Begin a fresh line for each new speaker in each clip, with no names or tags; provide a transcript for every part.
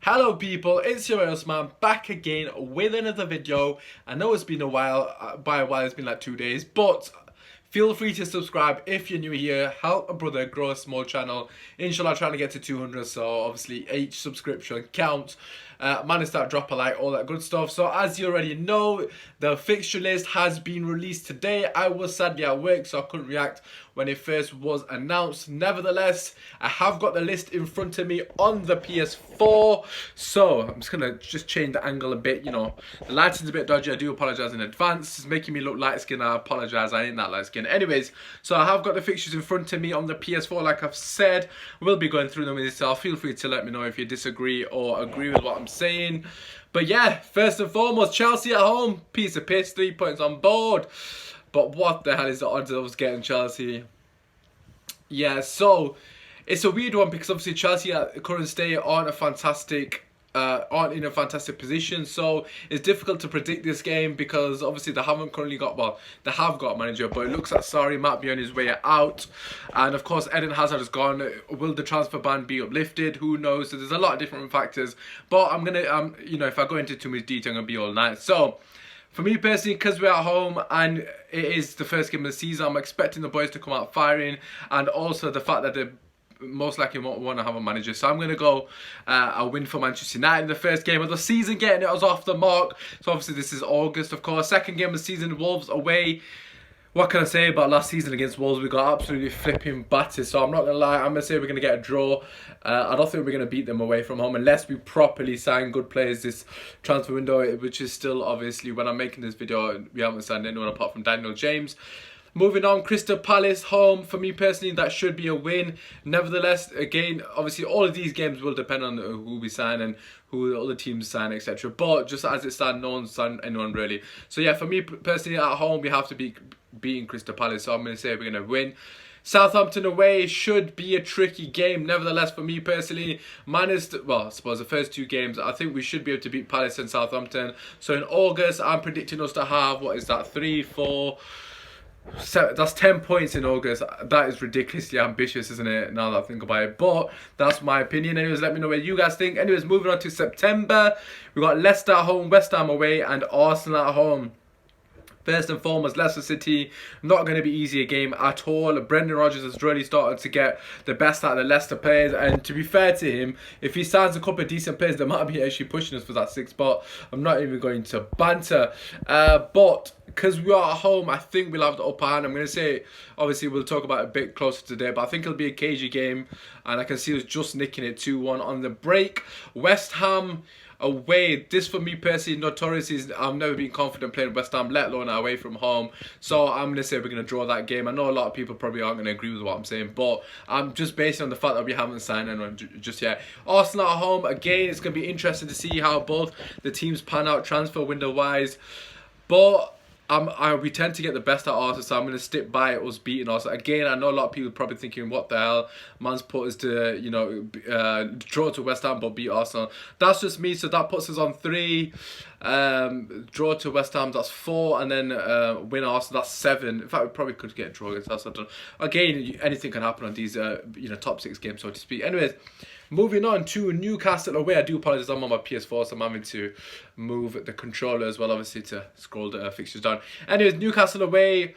Hello people, it's your man back again with another video. I know it's been a while, by a while it's been like 2 days, but feel free to subscribe if you're new here. Help a brother grow a small channel. Inshallah, trying to get to 200, so obviously each subscription counts. Managed that, drop a like, all that good stuff. So as you already know, the fixture list has been released today. I was sadly at work, so I couldn't react when it first was announced. Nevertheless, I have got the list in front of me on the PS4. So I'm just gonna change the angle a bit. You know, the lighting's a bit dodgy. I do apologize in advance. It's making me look light skinned. I apologize. I ain't that light skinned. Anyways, so I have got the fixtures in front of me on the PS4. Like I've said, we'll be going through them with yourself. Feel free to let me know if you disagree or agree with what I'm saying. But yeah, first and foremost, Chelsea at home, piece of piss, 3 points on board. But what the hell is the odds of us getting Chelsea? Yeah, so it's a weird one because obviously Chelsea at the current state aren't in a fantastic position, so it's difficult to predict this game because obviously they haven't currently got, well, they have got a manager, but it looks like Sarri might be on his way out, and of course Eden Hazard has gone. Will the transfer ban be uplifted? Who knows? So there's a lot of different factors, but I'm gonna you know, if I go into too much detail, I'm gonna be all night. So for me personally, because we're at home and it is the first game of the season, I'm expecting the boys to come out firing, and also the fact that they're most likely won't want to have a manager. So I'm going to go a win for Manchester United in the first game of the season, getting it off the mark. So obviously this is August, of course. Second game of the season, Wolves away. What can I say about last season against Wolves? We got absolutely flipping battered. So I'm not going to lie, I'm going to say we're going to get a draw. I don't think we're going to beat them away from home unless we properly sign good players this transfer window, which is still obviously, when I'm making this video, we haven't signed anyone apart from Daniel James. Moving on, Crystal Palace home. For me personally, that should be a win. Nevertheless, again, obviously all of these games will depend on who we sign and who the other teams sign, etc. But just as it stands, no one's signed anyone really. So yeah, for me personally, at home, we have to be beating Crystal Palace. So I'm going to say we're going to win. Southampton away should be a tricky game. Nevertheless, for me personally, well, I suppose the first two games, I think we should be able to beat Palace and Southampton. So in August, I'm predicting us to have, what is that, 3, 4... So that's 10 points in August. That is ridiculously ambitious, isn't it, now that I think about it? But that's my opinion. Anyways, let me know what you guys think. Anyways, moving on to September, we got Leicester at home, West Ham away, and Arsenal at home. First and foremost, Leicester City, not going to be easy a game at all. Brendan Rodgers has really started to get the best out of the Leicester players, and to be fair to him, if he signs a couple of decent players, they might be actually pushing us for that 6th spot. I'm not even going to banter. But because we are at home, I think we'll have the upper hand. I'm going to say, obviously we'll talk about it a bit closer today, but I think it'll be a cagey game, and I can see us just nicking it 2-1 on the break. West Ham away, this for me personally, notoriously, I've never been confident playing West Ham, let alone away from home. So I'm going to say we're going to draw that game. I know a lot of people probably aren't going to agree with what I'm saying, but I'm just based on the fact that we haven't signed anyone just yet. Arsenal at home, again, it's going to be interesting to see how both the teams pan out transfer window wise. But we tend to get the best out of Arsenal, so I'm going to stick by us beating Arsenal. Again, I know a lot of people are probably thinking, what the hell, man's put us to, you know, draw to West Ham but beat Arsenal. That's just me, so that puts us on 3. Draw to West Ham, that's 4, and then win Arsenal, that's 7. In fact, we probably could get a draw against Arsenal. Again, anything can happen on these you know, top 6 games, so to speak. Anyways, moving on to Newcastle away. I do apologise, I'm on my PS4, so I'm having to move the controller as well, obviously, to scroll the fixtures down. Anyways, Newcastle away.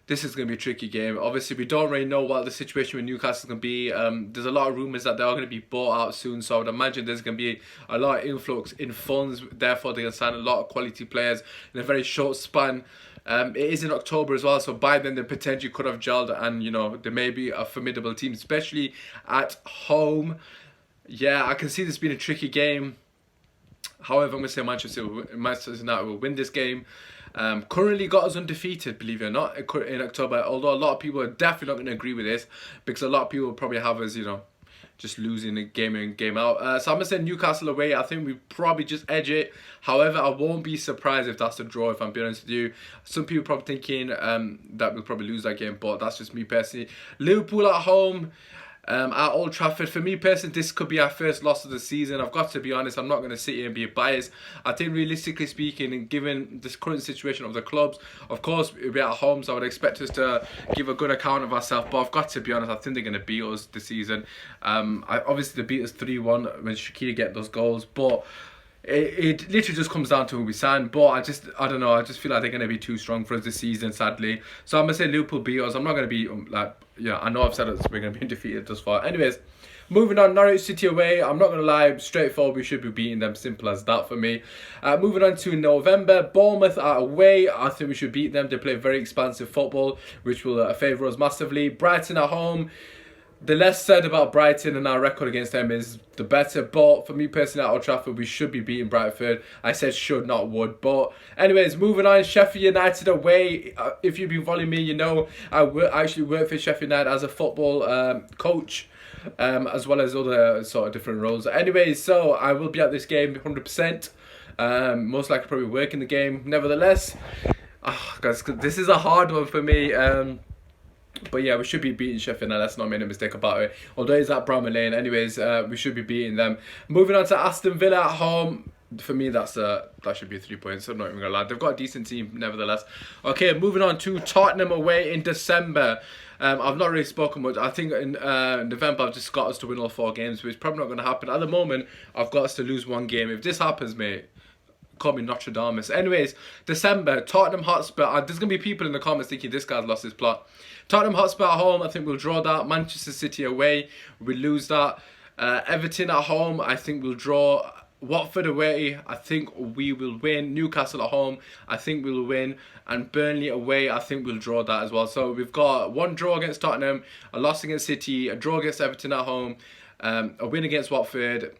This is going to be a tricky game. Obviously, we don't really know what the situation with Newcastle is going to be. There's a lot of rumours that they are going to be bought out soon, so I would imagine there's going to be a lot of influx in funds. Therefore, they're going to sign a lot of quality players in a very short span. It is in October as well, so by then they potentially could have gelled, and you know, there may be a formidable team, especially at home. Yeah, I can see this being a tricky game. However, I'm going to say Manchester United will win this game. Currently got us undefeated, believe it or not, in October. Although a lot of people are definitely not going to agree with this, because a lot of people will probably have us, you know, just losing a game in, game out. So I'm going to say Newcastle away. I think we probably just edge it. However, I won't be surprised if that's a draw, if I'm being honest with you. Some people probably thinking that we'll probably lose that game, but that's just me personally. Liverpool at home. At Old Trafford. For me personally, this could be our first loss of the season. I've got to be honest, I'm not going to sit here and be biased. I think realistically speaking, and given this current situation of the clubs, of course, we'll be at home, so I would expect us to give a good account of ourselves. But I've got to be honest, I think they're going to beat us this season. Obviously, they beat us 3-1 when Shaqiri get those goals, but it literally just comes down to who we sign. But I don't know, I just feel like they're going to be too strong for us this season, sadly. So I'm going to say Liverpool beat us. I'm not going to be I know I've said it, so we're going to be defeated thus far. Anyways, moving on, Norwich City away. I'm not going to lie, straightforward, we should be beating them. Simple as that for me. Moving on to November, Bournemouth are away. I think we should beat them. They play very expansive football, which will favour us massively. Brighton at home. The less said about Brighton and our record against them is the better. But for me personally, at Old Trafford, we should be beating Brentford. I said should, not would. But anyways, moving on, Sheffield United away. If you've been following me, you know I actually work for Sheffield United as a football coach, as well as other sort of different roles. Anyways, so I will be at this game 100%. Most likely probably work in the game. Nevertheless, guys, this is a hard one for me. But yeah, we should be beating Sheffield now. Let's not make a mistake about it. Although it's at Bramall Lane. Anyways, we should be beating them. Moving on to Aston Villa at home. For me, that should be 3 points. I'm not even going to lie. They've got a decent team, nevertheless. Okay, moving on to Tottenham away in December. I've not really spoken much. I think in November, I've just got us to win all 4 games, which is probably not going to happen. At the moment, I've got us to lose 1 game. If this happens, mate, call me Nostradamus. Anyways, December, Tottenham Hotspur. There's going to be people in the comments thinking this guy's lost his plot. Tottenham Hotspur at home, I think we'll draw that. Manchester City away, we lose that. Everton at home, I think we'll draw. Watford away, I think we will win. Newcastle at home, I think we'll win. And Burnley away, I think we'll draw that as well. So we've got 1 draw against Tottenham, a loss against City, a draw against Everton at home, a win against Watford.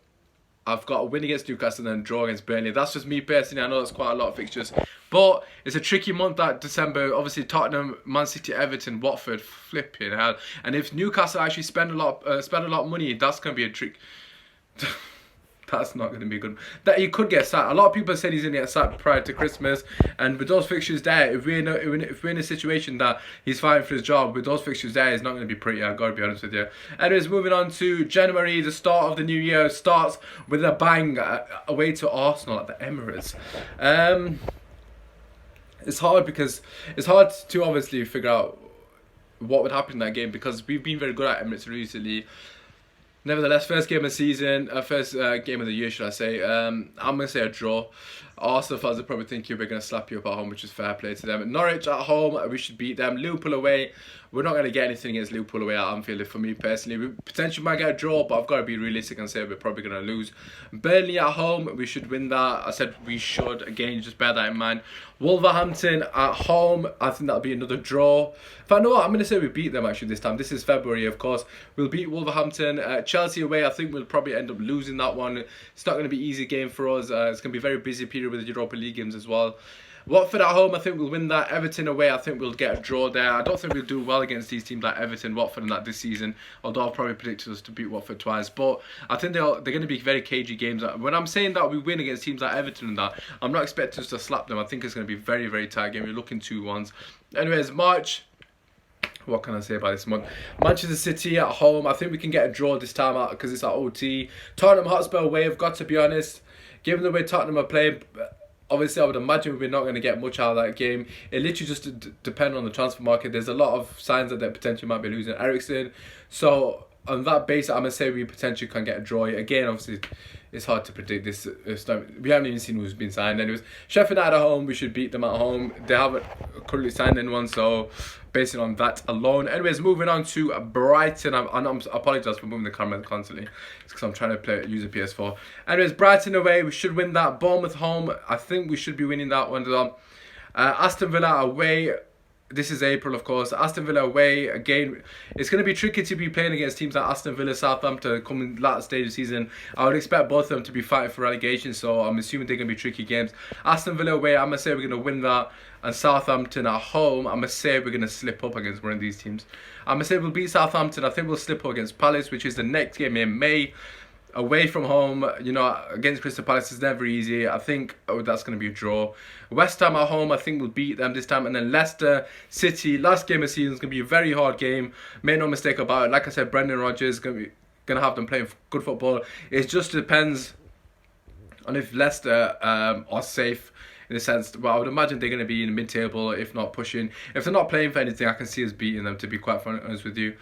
I've got a win against Newcastle and a draw against Burnley. That's just me personally. I know that's quite a lot of fixtures. But it's a tricky month, that December. Obviously, Tottenham, Man City, Everton, Watford, flipping hell. And if Newcastle actually spend a lot of money, that's going to be a trick. That's not going to be good. That he could get sacked. A lot of people said he's going to get sacked prior to Christmas. And with those fixtures there, if we're in a situation that he's fighting for his job, with those fixtures there, it's not going to be pretty. I've got to be honest with you. Anyways, moving on to January, the start of the new year starts with a bang away to Arsenal at the Emirates. It's hard because it's hard to obviously figure out what would happen in that game because we've been very good at Emirates recently. Nevertheless, first game of the season, first game of the year, should I say. I'm going to say a draw. Arsenal fans are probably thinking we're going to slap you up at home, which is fair play to them. Norwich at home, we should beat them. Liverpool away, we're not going to get anything against Liverpool away at Anfield for me personally. We potentially might get a draw, but I've got to be realistic and say we're probably going to lose. Burnley at home, we should win that. I said we should. Again, just bear that in mind. Wolverhampton at home, I think that'll be another draw. In fact, no, I'm going to say we beat them actually this time. This is February, of course. We'll beat Wolverhampton. Chelsea away, I think we'll probably end up losing that one. It's not going to be an easy game for us. It's going to be a very busy period with the Europa League games as well. Watford at home, I think we'll win that. Everton away, I think we'll get a draw there. I don't think we'll do well against these teams like Everton, Watford and that this season. Although I've probably predicted us to beat Watford twice. But I think they're going to be very cagey games. When I'm saying that we win against teams like Everton and that, I'm not expecting us to slap them. I think it's going to be very, very tight game. We're looking 2-1s. Anyways, March. What can I say about this month? Manchester City at home. I think we can get a draw this time out because it's at OT. Tottenham Hotspur away, I've got to be honest. Given the way Tottenham are playing, obviously I would imagine we're not going to get much out of that game. It literally just depends on the transfer market. There's a lot of signs that they potentially might be losing Eriksen. So on that basis, I'm going to say we potentially can get a draw. Again, obviously, it's hard to predict this. We haven't even seen who's been signed. Anyways, Sheffield United at home, we should beat them at home. They haven't currently signed anyone, so based on that alone. Anyways, moving on to Brighton. I apologise for moving the camera constantly. It's because I'm trying to use a PS4. Anyways, Brighton away, we should win that. Bournemouth home, I think we should be winning that one as well. Aston Villa away. This is April, of course. Aston Villa away. Again, it's going to be tricky to be playing against teams like Aston Villa, Southampton coming last stage of the season. I would expect both of them to be fighting for relegation, so I'm assuming they're going to be tricky games. Aston Villa away, I'm going to say we're going to win that. And Southampton at home, I'm going to say we're going to slip up against one of these teams. I'm going to say we'll beat Southampton. I think we'll slip up against Palace, which is the next game in May. Away from home, you know, against Crystal Palace is never easy. I think that's going to be a draw. West Ham at home, I think we'll beat them this time. And then Leicester City, last game of the season, is going to be a very hard game. Make no mistake about it. Like I said, Brendan Rodgers is going to have them playing good football. It just depends on if Leicester are safe. In the sense, well, I would imagine they're going to be in the mid-table, if not pushing. If they're not playing for anything, I can see us beating them, to be quite honest with you.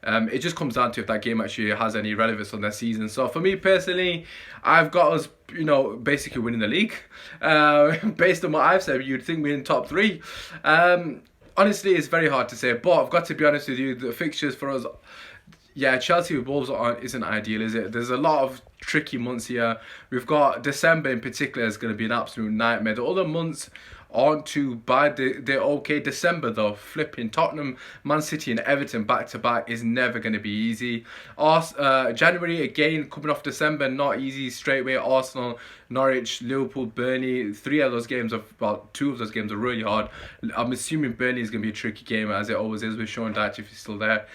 It just comes down to if that game actually has any relevance on their season. So for me personally, I've got us, you know, basically winning the league. Based on what I've said, you'd think we're in top 3. Honestly, it's very hard to say, but I've got to be honest with you, the fixtures for us, yeah, Chelsea with Wolves isn't ideal, is it? There's a lot of tricky months here. We've got December in particular is going to be an absolute nightmare. The other months aren't too bad. They're okay. December though, flipping Tottenham, Man City and Everton back to back is never going to be easy. January again, coming off December, not easy straight away. Arsenal, Norwich, Liverpool, Burnley. 2 of those games are really hard. I'm assuming Burnley is going to be a tricky game, as it always is with Sean Dyche if he's still there.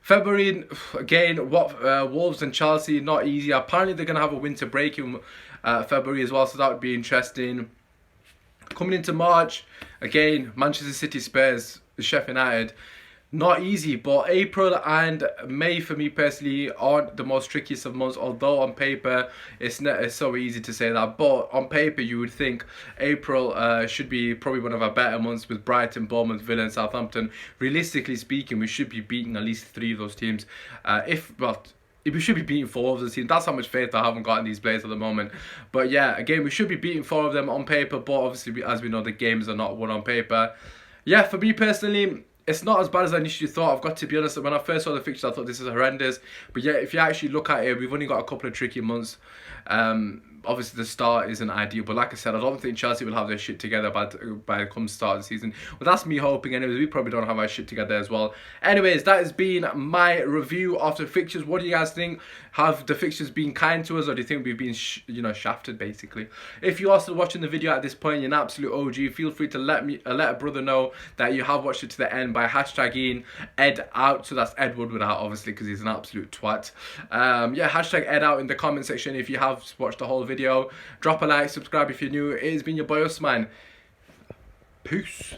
February, again, Wolves and Chelsea, not easy. Apparently they're going to have a winter break in February as well, so that would be interesting. Coming into March, again, Manchester City, Spurs, Sheffield United. Not easy, but April and May for me personally aren't the most trickiest of months, although on paper it's so easy to say that. But on paper you would think April should be probably one of our better months with Brighton, Bournemouth, Villa and Southampton. Realistically speaking, we should be beating at least 3 of those teams. If we should be beating 4 of those teams. That's how much faith I haven't got in these players at the moment. But yeah, again, we should be beating 4 of them on paper, but obviously as we know, the games are not won on paper. Yeah, for me personally, it's not as bad as I initially thought. I've got to be honest, when I first saw the fixture, I thought this is horrendous. But yeah, if you actually look at it, we've only got a couple of tricky months. Obviously, the start isn't ideal. But like I said, I don't think Chelsea will have their shit together by the come start of the season. But that's me hoping anyways. We probably don't have our shit together as well. Anyways, that has been my review of the fixtures. What do you guys think? Have the fixtures been kind to us, or do you think we've been, shafted basically? If you are still watching the video at this point, you're an absolute OG. Feel free to let a brother know that you have watched it to the end by hashtagging Ed out. So that's Edward without, obviously, because he's an absolute twat. Yeah, hashtag Ed out in the comment section if you have watched the whole video. Drop a like, subscribe if you're new. It has been your boy Usman. Peace.